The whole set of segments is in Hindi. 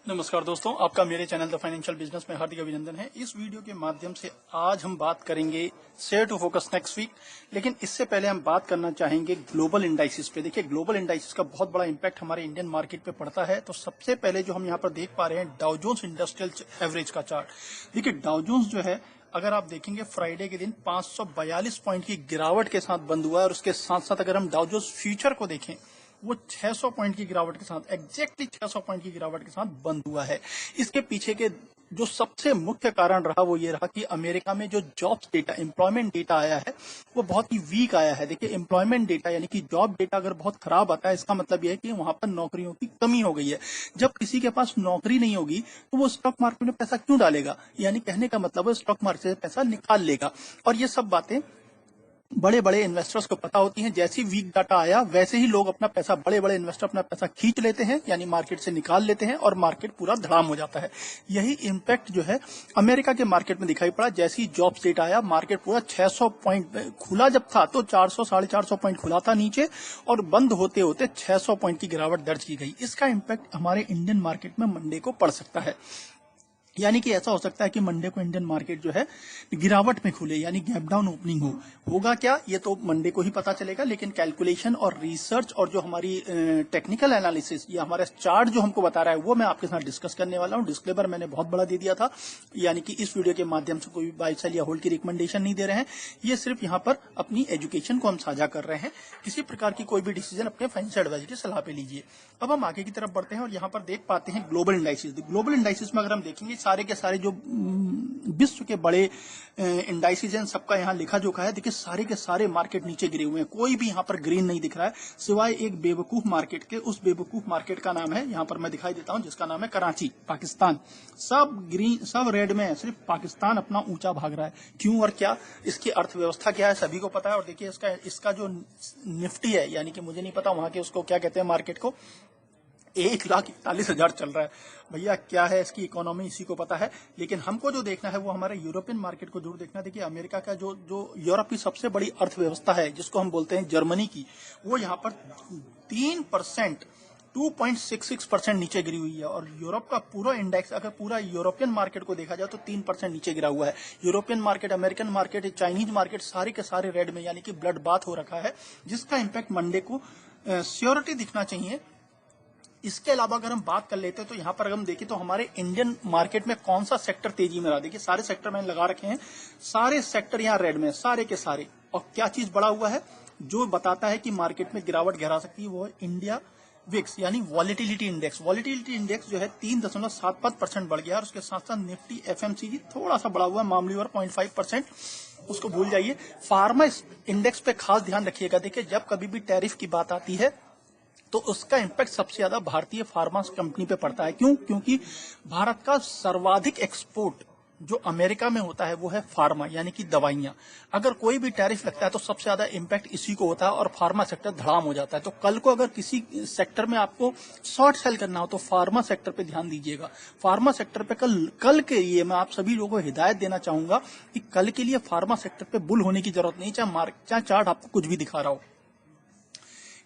नमस्कार दोस्तों, आपका मेरे चैनल द फाइनेंशियल बिजनेस में हार्दिक अभिनंदन है। इस वीडियो के माध्यम से आज हम बात करेंगे share to focus next week. लेकिन इससे पहले हम बात करना चाहेंगे ग्लोबल इंडाइसिस पे। देखिए, ग्लोबल इंडाइसिस का बहुत बड़ा इंपैक्ट हमारे इंडियन मार्केट पे पड़ता है। तो सबसे पहले जो हम यहाँ पर देख पा रहे हैं, डाउ जोन्स इंडस्ट्रियल एवरेज का चार्ट। देखिए, डाउ जोन्स जो है, अगर आप देखेंगे फ्राइडे के दिन 542 पॉइंट की गिरावट के साथ बंद हुआ है। और उसके साथ साथ अगर हम डाउ जोन्स फ्यूचर को देखें, वो 600 पॉइंट की गिरावट के साथ, एग्जैक्टली 600 पॉइंट की गिरावट के साथ बंद हुआ है। इसके पीछे के जो सबसे मुख्य कारण रहा वो ये रहा कि अमेरिका में जो जॉब्स डेटा, एम्प्लॉयमेंट डेटा आया है, वो बहुत ही वीक आया है। देखिए, एम्प्लॉयमेंट डेटा यानी कि जॉब डेटा अगर बहुत खराब आता है, इसका मतलब ये है कि वहां पर नौकरियों की कमी हो गई है। जब किसी के पास नौकरी नहीं होगी तो वो स्टॉक मार्केट में पैसा क्यों डालेगा? यानी कहने का मतलब है स्टॉक मार्केट से पैसा निकाल लेगा। और ये सब बातें बड़े बड़े इन्वेस्टर्स को पता होती हैं। जैसे ही वीक डाटा आया, वैसे ही लोग अपना पैसा, बड़े बड़े इन्वेस्टर अपना पैसा खींच लेते हैं, यानी मार्केट से निकाल लेते हैं और मार्केट पूरा धड़ाम हो जाता है। यही इम्पैक्ट जो है अमेरिका के मार्केट में दिखाई पड़ा। जैसे ही जॉब्स डेटा आया, मार्केट पूरा 600 पॉइंट खुला जब था तो 400 साढ़े 400 पॉइंट खुला था नीचे, और बंद होते होते 600 पॉइंट की गिरावट दर्ज की गई। इसका इम्पैक्ट हमारे इंडियन मार्केट में मंडे को पड़ सकता है। यानी कि ऐसा हो सकता है कि मंडे को इंडियन मार्केट जो है गिरावट में खुले, यानी गैप डाउन ओपनिंग होगा क्या, ये तो मंडे को ही पता चलेगा। लेकिन कैलकुलेशन और रिसर्च और जो हमारी टेक्निकल एनालिसिस, ये हमारा चार्ट जो हमको बता रहा है, वो मैं आपके साथ डिस्कस करने वाला हूं। डिस्क्लेमर मैंने बहुत बड़ा दे दिया था, यानी कि इस वीडियो के माध्यम से कोई बाय सेल या होल्ड की रिकमेंडेशन नहीं दे रहे हैं। ये सिर्फ यहाँ पर अपनी एजुकेशन को हम साझा कर रहे हैं। किसी प्रकार की कोई भी डिसीजन अपने फाइनेंशियल एडवाइजर की सलाह पे लीजिए। अब हम आगे की तरफ बढ़ते हैं और यहाँ पर देख पाते हैं ग्लोबल इंडाइसिस। ग्लोबल इंडाइसिस में अगर हम देखेंगे, सारे के सारे जो विश्व के बड़े इंडाइसिस हैं, सबका यहाँ लिखा जोखा है। देखिए, सारे के सारे मार्केट नीचे गिरे हुए हैं, कोई भी यहाँ पर ग्रीन नहीं दिख रहा है, सिवाय एक बेवकूफ मार्केट के। उस बेवकूफ मार्केट का नाम है, यहाँ पर मैं दिखाई देता हूँ, जिसका नाम है कराची, पाकिस्तान। सब ग्रीन, सब रेड में है, सिर्फ पाकिस्तान अपना ऊंचा भाग रहा है। क्यों और क्या? इसकी अर्थव्यवस्था क्या है, सभी को पता है। और देखिए, इसका जो निफ्टी है, यानी कि मुझे नहीं पता वहां के उसको क्या कहते हैं, मार्केट को, 1,41,000 चल रहा है। भैया, क्या है इसकी इकोनॉमी, इसी को पता है। लेकिन हमको जो देखना है वो हमारे यूरोपियन मार्केट को जरूर देखना है। देखिए, अमेरिका का जो यूरोप की सबसे बड़ी अर्थव्यवस्था है, जिसको हम बोलते हैं जर्मनी की, वो यहाँ पर 3%, 2.66% नीचे गिरी हुई है। और यूरोप का पूरा इंडेक्स, अगर पूरा यूरोपियन मार्केट को देखा जाए तो 3% नीचे गिरा हुआ है। European market, American market, Chinese market, सारे के सारे रेड में, यानी कि ब्लड बाथ हो रखा है, जिसका इम्पैक्ट मंडे को श्योरिटी दिखना चाहिए। इसके अलावा अगर हम बात कर लेते हैं तो यहाँ पर अगर हम देखें तो हमारे इंडियन मार्केट में कौन सा सेक्टर तेजी में रहा। देखिए, सारे सेक्टर मैंने लगा रखे हैं, सारे सेक्टर यहाँ रेड में, सारे के सारे। और क्या चीज बड़ा हुआ है जो बताता है कि मार्केट में गिरावट गिरा सकती है, वो है इंडिया विक्स, यानी वॉलेटिलिटी इंडेक्स। वॉलेटिलिटी इंडेक्स जो है 3.75% बढ़ गया। और उसके साथ साथ निफ्टी एफएमसीजी थोड़ा सा बढ़ा हुआ है, मामूली और 0.5%, उसको भूल जाइए। फार्मा इंडेक्स पे खास ध्यान रखिएगा। देखिए, जब कभी भी टैरिफ की बात आती है तो उसका इम्पैक्ट सबसे ज्यादा भारतीय फार्मा कंपनी पे पड़ता है। क्यों? क्योंकि भारत का सर्वाधिक एक्सपोर्ट जो अमेरिका में होता है वो है फार्मा, यानी कि दवाइयां। अगर कोई भी टैरिफ लगता है तो सबसे ज्यादा इम्पैक्ट इसी को होता है और फार्मा सेक्टर धड़ाम हो जाता है। तो कल को अगर किसी सेक्टर में आपको शॉर्ट सेल करना हो तो फार्मा सेक्टर पे ध्यान दीजिएगा। फार्मा सेक्टर पे कल के लिए मैं आप सभी लोगों को हिदायत देना चाहूंगा कि कल के लिए फार्मा सेक्टर पे बुल होने की जरूरत नहीं, चाहे चार्ट आपको कुछ भी दिखा रहा हो।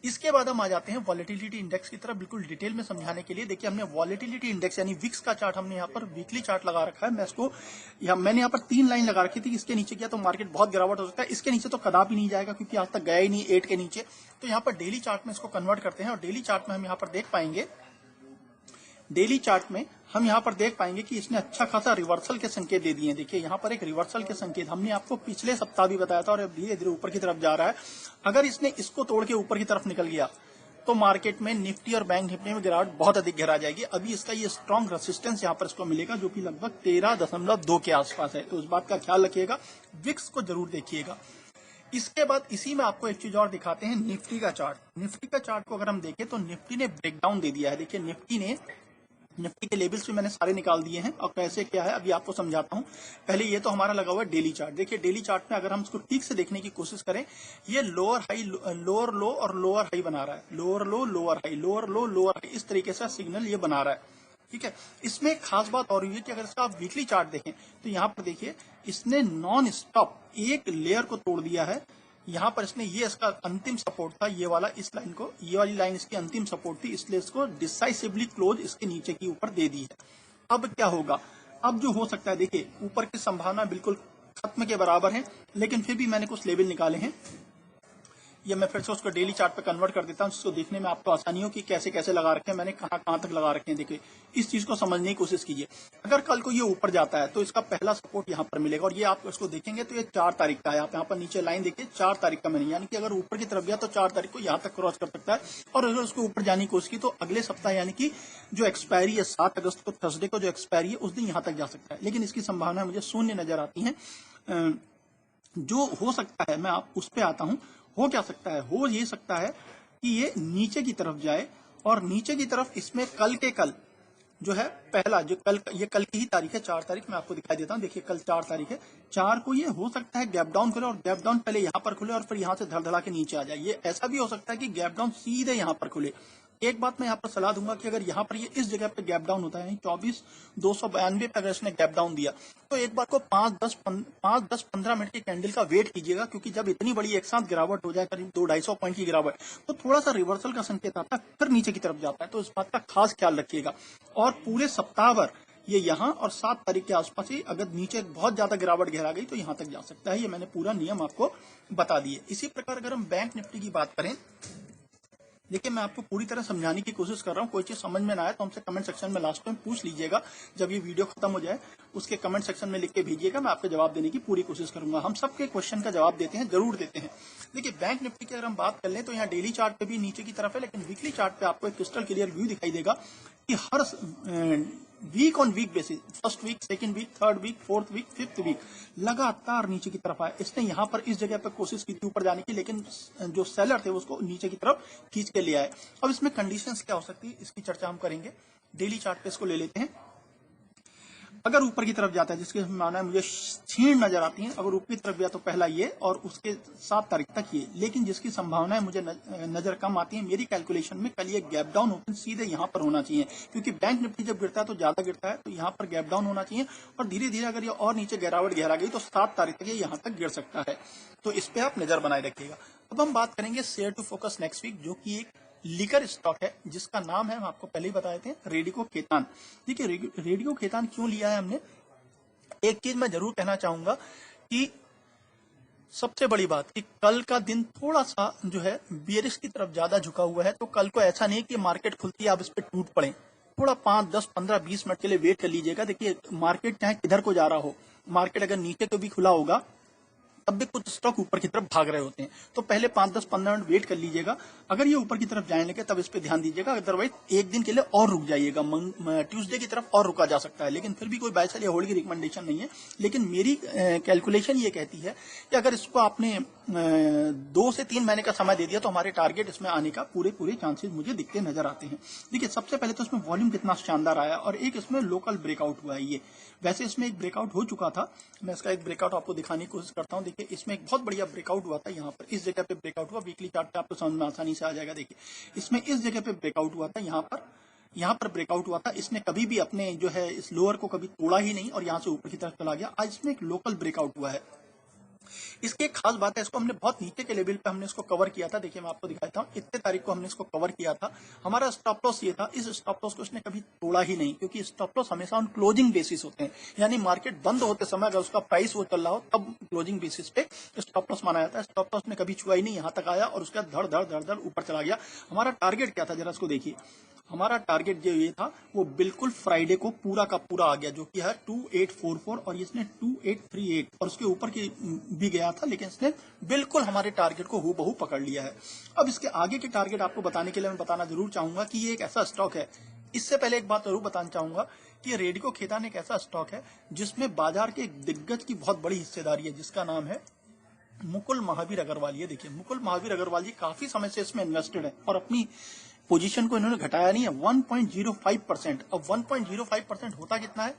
इसके बाद हम आ जाते हैं वॉलेटिलिटी इंडेक्स की तरफ, बिल्कुल डिटेल में समझाने के लिए। देखिए, हमने वॉलेटिलिटी इंडेक्स यानी विक्स का चार्ट हमने यहाँ पर वीकली चार्ट लगा रखा है। मैंने यहाँ पर 3 लाइन लगा रखी थी। इसके नीचे किया तो मार्केट बहुत गिरावट हो सकता है, इसके नीचे तो कदापि नहीं जाएगा क्योंकि आज तक गया ही नहीं 8 के नीचे। तो यहाँ पर डेली चार्ट में इसको कन्वर्ट करते हैं और डेली चार्ट में हम यहाँ पर देख पाएंगे, डेली चार्ट में हम यहाँ पर देख पाएंगे कि इसने अच्छा खासा रिवर्सल के संकेत दे दिए हैं। देखिए, यहाँ पर एक रिवर्सल के संकेत हमने आपको पिछले सप्ताह भी बताया था और अब धीरे धीरे ऊपर की तरफ जा रहा है। अगर इसने इसको तोड़ के ऊपर की तरफ निकल गया तो मार्केट में निफ्टी और बैंक निफ्टी में गिरावट बहुत अधिक गिरा जाएगी। अभी इसका ये स्ट्रॉन्ग रेसिस्टेंस यहाँ पर इसको मिलेगा, जो कि लगभग 13.2 के आसपास है। तो उस बात का ख्याल रखिएगा, विक्स को जरूर देखिएगा। इसके बाद इसी में आपको एक चीज और दिखाते हैं, निफ्टी का चार्ट। निफ्टी का चार्ट को अगर हम देखें तो निफ्टी ने ब्रेकडाउन दे दिया है। देखिए, निफ्टी के लेवल्स भी मैंने सारे निकाल दिए हैं और कैसे क्या है अभी आपको समझाता हूं। पहले ये तो हमारा लगा हुआ है डेली चार्ट। देखिए, डेली चार्ट में अगर हम इसको ठीक से देखने की कोशिश करें, ये लोअर हाई, लोअर लो और लोअर हाई बना रहा है, लोअर लो लोअर हाई, लोअर लो लोअर हाई, इस तरीके से सिग्नल ये बना रहा है। ठीक है, इसमें एक खास बात और हुई है कि अगर इसका आप वीकली चार्ट देखें तो यहाँ पर देखिए, इसने नॉन स्टॉप एक लेयर को तोड़ दिया है। यहाँ पर इसने ये इसका अंतिम सपोर्ट था, ये वाला, इस लाइन को, ये वाली लाइन इसकी अंतिम सपोर्ट थी, इसलिए इसको डिसाइसिवली क्लोज इसके नीचे की ऊपर दे दी है। अब क्या होगा, अब जो हो सकता है, देखिए ऊपर की संभावना बिल्कुल खत्म के बराबर है, लेकिन फिर भी मैंने कुछ लेवल निकाले हैं। ये मैं फिर से उसको डेली चार्ट पे कन्वर्ट कर देता हूँ, जिसको देखने में आपको आसानी हो कि कैसे कैसे लगा रखे हैं मैंने, कहाँ कहाँ तक लगा रखे हैं। देखिए इस चीज को समझने की कोशिश कीजिए। अगर कल को ये ऊपर जाता है तो इसका पहला सपोर्ट यहाँ पर मिलेगा, और ये आप इसको देखेंगे तो ये 4 तारीख का है। आप यहाँ पर नीचे लाइन देखिए, 4 तारीख का मैंने, यानी कि अगर ऊपर की तरफ गया तो 4 तारीख को यहाँ तक क्रॉस कर सकता है। और अगर उसको ऊपर जाने की कोशिश की तो अगले सप्ताह, यानी कि जो एक्सपायरी है 7 अगस्त को, थर्सडे को जो एक्सपायरी है, उस दिन यहाँ तक जा सकता है। लेकिन इसकी संभावना मुझे शून्य नजर आती है। जो हो सकता है, मैं आप उस पर आता हूं। हो क्या सकता है, हो ये सकता है कि ये नीचे की तरफ जाए, और नीचे की तरफ इसमें कल के कल जो है पहला, जो कल, ये कल की ही तारीख है, 4 तारीख, मैं आपको दिखाई देता हूं। देखिए कल 4 तारीख है, 4 को ये हो सकता है गैप डाउन खुले, और गैप डाउन पहले यहाँ पर खुले और फिर यहाँ से धड़धड़ा के नीचे आ जाए। ये ऐसा भी हो सकता है कि गैप डाउन सीधे यहाँ पर खुले। एक बात मैं यहाँ पर सलाह दूंगा कि अगर यहाँ पर ये इस जगह पे गैप डाउन होता है 24,292 पे अगर इसने गैप डाउन दिया, तो एक बार को 5-10-15 मिनट की कैंडल का वेट कीजिएगा, क्योंकि जब इतनी बड़ी एक साथ गिरावट हो जाए, करीब 200-250 पॉइंट की गिरावट, तो थोड़ा सा रिवर्सल का संकेत आता है, फिर नीचे की तरफ जाता है। तो इस बात का खास ख्याल रखिएगा। और पूरे सप्ताह भर ये यहाँ और 7 तारीख के आसपास ही अगर नीचे बहुत ज्यादा गिरावट गहरा गई तो यहाँ तक जा सकता है। ये मैंने पूरा नियम आपको बता दिए। इसी प्रकार अगर हम बैंक निफ्टी की बात करें, देखिए मैं आपको पूरी तरह समझाने की कोशिश कर रहा हूँ। कोई चीज समझ में ना आए तो हमसे कमेंट सेक्शन में लास्ट में पूछ लीजिएगा। जब ये वीडियो खत्म हो जाए उसके कमेंट सेक्शन में लिख के भेजिएगा, मैं आपको जवाब देने की पूरी कोशिश करूंगा। हम सबके क्वेश्चन का जवाब देते हैं, जरूर देते हैं। देखिए बैंक निफ्टी की अगर हम बात कर लें तो यहाँ डेली चार्ट पे भी नीचे की तरफ है, लेकिन वीकली चार्ट पे आपको एक क्रिस्टल क्लियर व्यू दिखाई देगा कि हर week on week basis, first week, second week, third week, fourth week, fifth week लगातार नीचे की तरफ आया। इसने यहाँ पर इस जगह पर कोशिश की थी ऊपर जाने की, लेकिन जो सेलर थे उसको नीचे की तरफ खींच के ले आए। अब इसमें कंडीशंस क्या हो सकती है, इसकी चर्चा हम करेंगे। डेली चार्ट पे इसको ले लेते हैं। अगर ऊपर की तरफ जाता है, जिसकी संभावना मुझे क्षीण नजर आती है, अगर ऊपर की तरफ गया तो पहला ये और उसके 7 तारीख तक ये, लेकिन जिसकी संभावना मुझे नजर कम आती है मेरी कैलकुलेशन में, कल ये गैप डाउन ओपन सीधे यहाँ पर होना चाहिए, क्योंकि बैंक निफ्टी जब गिरता है तो ज्यादा गिरता है, तो यहाँ पर गैप डाउन होना चाहिए। और धीरे धीरे अगर ये और नीचे गिरावट गहरा गई तो 7 तारीख तक ये यहाँ तक गिर सकता है। तो इस पे आप नजर बनाए रखिएगा। अब हम बात करेंगे share to focus next week, जो कि एक लीकर स्टॉक है जिसका नाम है, हम आपको पहले ही बताए थे, रेडिको खेतान। देखिए रेडिको खेतान क्यों लिया है हमने, एक चीज मैं जरूर कहना चाहूंगा कि सबसे बड़ी बात कि कल का दिन थोड़ा सा जो है बियरिश की तरफ ज्यादा झुका हुआ है। तो कल को ऐसा नहीं कि मार्केट खुलती है आप इस पे टूट पड़े, थोड़ा 5, 10, 15, 20 मिनट के लिए वेट कर लीजिएगा। देखिए मार्केट चाहे किधर को जा रहा हो, मार्केट अगर नीचे को भी खुला होगा तब भी कुछ स्टॉक ऊपर की तरफ भाग रहे होते हैं, तो पहले 5, 10, 15 मिनट वेट कर लीजिएगा। अगर ये ऊपर की तरफ जाने लगे तब इस पे ध्यान दीजिएगा, अदरवाइज एक दिन के लिए और रुक जाइएगा। ट्यूसडे की तरफ और रुका जा सकता है, लेकिन फिर भी कोई बाय सेल या होल्ड की रिकमेंडेशन नहीं है। लेकिन मेरी कैलकुलेशन ये कहती है कि अगर इसको आपने 2 से 3 महीने का समय दे दिया तो हमारे टारगेट इसमें आने का पूरे चांसेस मुझे दिखते नजर आते हैं। देखिए सबसे पहले तो इसमें वॉल्यूम कितना शानदार आया, और एक इसमें लोकल ब्रेकआउट हुआ है। ये वैसे इसमें एक ब्रेकआउट हो चुका था, मैं इसका एक ब्रेकआउट आपको दिखाने की कोशिश करता हूं। देखिए इसमें एक बहुत बढ़िया ब्रेकआउट हुआ था, यहाँ पर इस जगह पे ब्रेकआउट हुआ। वीकली चार्ट पे आपको समझ में आसानी से आ जाएगा। देखिए इसमें इस जगह पे ब्रेकआउट हुआ था, यहाँ पर ब्रेकआउट हुआ था। इसने कभी भी अपने जो है इस लोअर को कभी तोड़ा ही नहीं और यहाँ से ऊपर की तरफ चला गया। आज इसमें एक लोकल ब्रेकआउट हुआ है। इसकी एक खास बात है, इसको हमने बहुत नीचे के लेवल पे हमने इसको कवर किया था। देखिए मैं आपको दिखाता हूँ, इतने तारीख को हमने इसको कवर किया था। हमारा स्टॉप लॉस ये था, इस स्टॉप लॉस को इसने कभी तोड़ा ही नहीं, क्योंकि स्टॉप लॉस हमेशा ऑन क्लोजिंग बेसिस होते हैं, यानी मार्केट बंद होते समय अगर उसका प्राइस वो चल रहा हो तब क्लोजिंग बेसिस पे स्टॉप लॉस माना जाता है। स्टॉप लॉस ने कभी छुआ ही नहीं, यहाँ तक आया और उसके बाद धड़ धड़ ऊपर चला गया। हमारा टारगेट क्या था जरा इसको देखिए, हमारा टारगेट जो ये था वो बिल्कुल फ्राइडे को पूरा का पूरा आ गया, जो कि है 2844, और इसने 2838 और उसके ऊपर की भी गया था, लेकिन इसने बिल्कुल हमारे टारगेट को हूबहू पकड़ लिया है। अब इसके आगे के टारगेट आपको बताने के लिए मैं बताना जरूर चाहूंगा कि ये एक ऐसा स्टॉक है। इससे पहले एक बात जरूर बताना चाहूंगा कि रेडिको खेतान एक ऐसा स्टॉक है जिसमें बाजार के एक दिग्गज की बहुत बड़ी हिस्सेदारी है, जिसका नाम है मुकुल महावीर अग्रवाल। ये देखिए मुकुल महावीर अग्रवाल जी काफी समय से इसमें इन्वेस्टेड है और अपनी पोजीशन को इन्होंने घटाया नहीं है। 1.05%। अब 1.05% होता कितना है,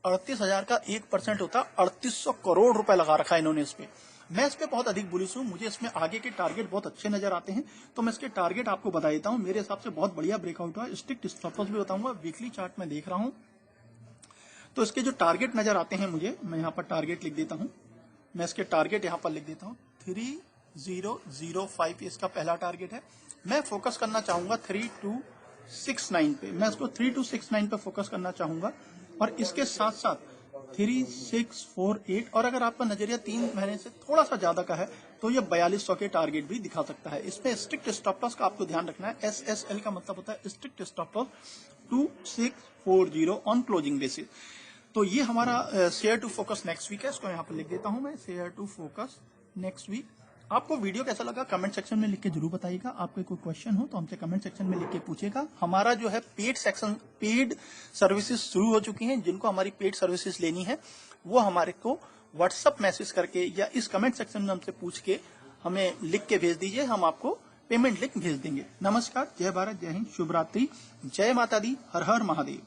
38,000 का 1% होता 3800 करोड़ रुपए लगा रखा है इन्होंने इस पे। मैं इस पे बहुत अधिक बुलिश हूँ, मुझे इसमें आगे के टारगेट बहुत अच्छे नजर आते हैं, तो मैं इसके टारगेट आपको बता देता हूँ। मेरे हिसाब से बहुत बढ़िया ब्रेकआउट हुआ, स्ट्रिक्ट स्टॉप लॉस भी बताऊंगा। वीकली चार्ट में देख रहा हूँ तो इसके जो टारगेट नजर आते हैं मुझे, मैं यहाँ पर टारगेट लिख देता हूँ, मैं इसके टारगेट यहाँ पर लिख देता हूँ 3005 इसका पहला टारगेट है। मैं फोकस करना चाहूंगा 3269 पे, मैं इसको 3269 पे फोकस करना चाहूंगा और इसके साथ साथ 3648, और अगर आपका नजरिया 3 महीने से थोड़ा सा ज्यादा का है तो ये 4200 के टारगेट भी दिखा सकता है। इसमें स्ट्रिक्ट स्टॉप लॉस का आपको ध्यान रखना है। SSL का मतलब होता है strict stop loss 2640 on closing basis. तो ये हमारा share to focus next week है, इसको यहाँ पर लिख देता हूं मैं, share to focus next week. आपको वीडियो कैसा लगा कमेंट सेक्शन में लिख के जरूर बताइएगा। आपको कोई क्वेश्चन हो तो हमसे कमेंट सेक्शन में लिख के पूछेगा। हमारा जो है पेड सर्विसेज शुरू हो चुकी हैं। जिनको हमारी पेड सर्विसेज लेनी है वो हमारे को व्हाट्सएप मैसेज करके या इस कमेंट सेक्शन में हमसे पूछ के हमें लिख के भेज दीजिए, हम आपको पेमेंट लिंक भेज देंगे। नमस्कार, जय भारत, जय हिंद, शुभ रात्रि, जय माता दी, हर हर महादेव।